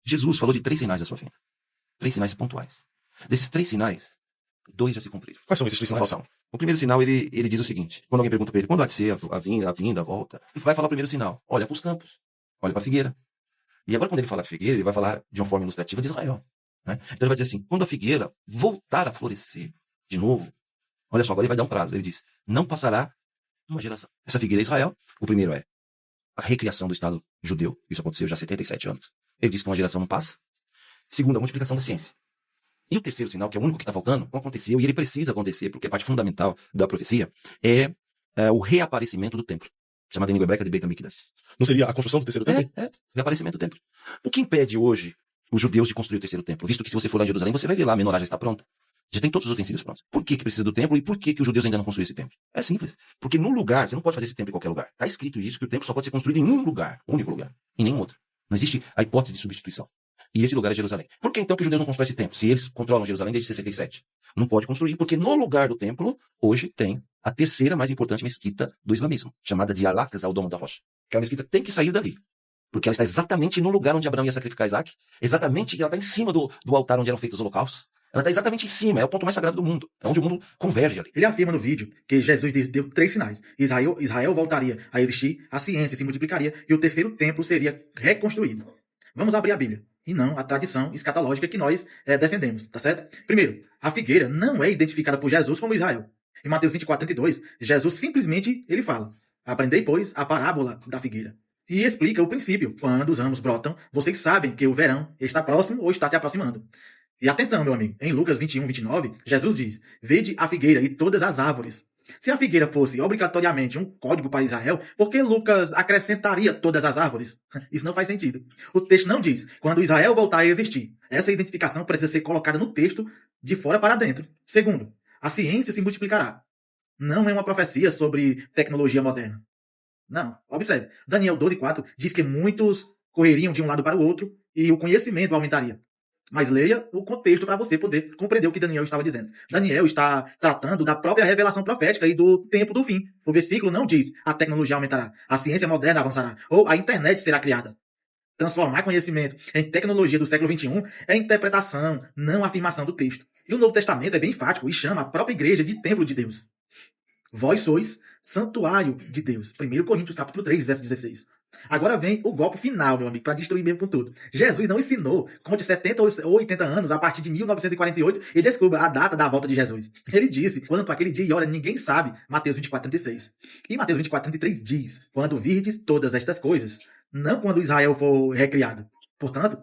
Jesus falou de 3 sinais da sua vinda. 3 sinais pontuais. Desses 3 sinais, 2 já se cumpriram. Quais são esses 3 Só sinais? falta um. O primeiro sinal, ele diz o seguinte, quando alguém pergunta para ele, quando há de ser a vinda, a volta, ele vai falar o primeiro sinal. Olha para os campos, olha para a figueira. E agora, quando ele fala de figueira, ele vai falar de uma forma ilustrativa de Israel. Né? Então ele vai dizer assim, quando a figueira voltar a florescer de novo, olha só, agora ele vai dar um prazo. Ele diz, não passará uma geração. Essa figueira é Israel. O primeiro é a recriação do Estado judeu. Isso aconteceu já há 77 anos. Ele diz que uma geração não passa. Segundo, a multiplicação da ciência. E o terceiro sinal, que é o único que está faltando, não aconteceu, e ele precisa acontecer, porque é parte fundamental da profecia, é o reaparecimento do templo. Chamado em língua hebraica de Beit HaMikdash. Não seria a construção do terceiro templo? Reaparecimento do templo. O que impede hoje os judeus de construir o terceiro templo? Visto que se você for lá em Jerusalém, você vai ver lá, a menorá já está pronta. Já tem todos os utensílios prontos. Por que precisa do templo e por que os judeus ainda não construíram esse templo? É simples. Porque no lugar, você não pode fazer esse templo em qualquer lugar. Está escrito isso, que o templo só pode ser construído em um lugar, único lugar, em nenhum outro. Não existe a hipótese de substituição. E esse lugar é Jerusalém. Por que então que os judeus não constroem esse templo? Se eles controlam Jerusalém desde 67. Não pode construir, porque no lugar do templo, hoje tem a terceira mais importante mesquita do islamismo, chamada de Al-Aqsa, o Domo da Rocha. Aquela mesquita tem que sair dali. Porque ela está exatamente no lugar onde Abraão ia sacrificar Isaac. Exatamente, ela está em cima do altar onde eram feitos os holocaustos. Ela está exatamente em cima, é o ponto mais sagrado do mundo. É onde o mundo converge ali. Ele afirma no vídeo que Jesus deu 3 sinais. Israel voltaria a existir, a ciência se multiplicaria e o terceiro templo seria reconstruído. Vamos abrir a Bíblia. E não a tradição escatológica que nós defendemos, tá certo? Primeiro, a figueira não é identificada por Jesus como Israel. Em Mateus 24:32, Jesus simplesmente ele fala: aprendei, pois, a parábola da figueira. E explica o princípio. Quando os ramos brotam, vocês sabem que o verão está próximo ou está se aproximando. E atenção, meu amigo, em Lucas 21:29, Jesus diz: vede a figueira e todas as árvores. Se a figueira fosse obrigatoriamente um código para Israel, por que Lucas acrescentaria todas as árvores? Isso não faz sentido. O texto não diz quando Israel voltar a existir. Essa identificação precisa ser colocada no texto de fora para dentro. Segundo, a ciência se multiplicará. Não é uma profecia sobre tecnologia moderna. Não, observe. Daniel 12:4 diz que muitos correriam de um lado para o outro e o conhecimento aumentaria. Mas leia o contexto para você poder compreender o que Daniel estava dizendo. Daniel está tratando da própria revelação profética e do tempo do fim. O versículo não diz a tecnologia aumentará, a ciência moderna avançará, ou a internet será criada. Transformar conhecimento em tecnologia do século XXI é interpretação, não afirmação do texto. E o Novo Testamento é bem enfático e chama a própria igreja de templo de Deus. Vós sois santuário de Deus. 1 Coríntios capítulo 3, verso 16. Agora vem o golpe final, meu amigo, para destruir mesmo com tudo. Jesus não ensinou, conte 70 ou 80 anos a partir de 1948 e descubra a data da volta de Jesus. Ele disse, quanto àquele dia e hora ninguém sabe, Mateus 24:36. E Mateus 24:33 diz, quando virdes todas estas coisas, não quando Israel for recriado. Portanto,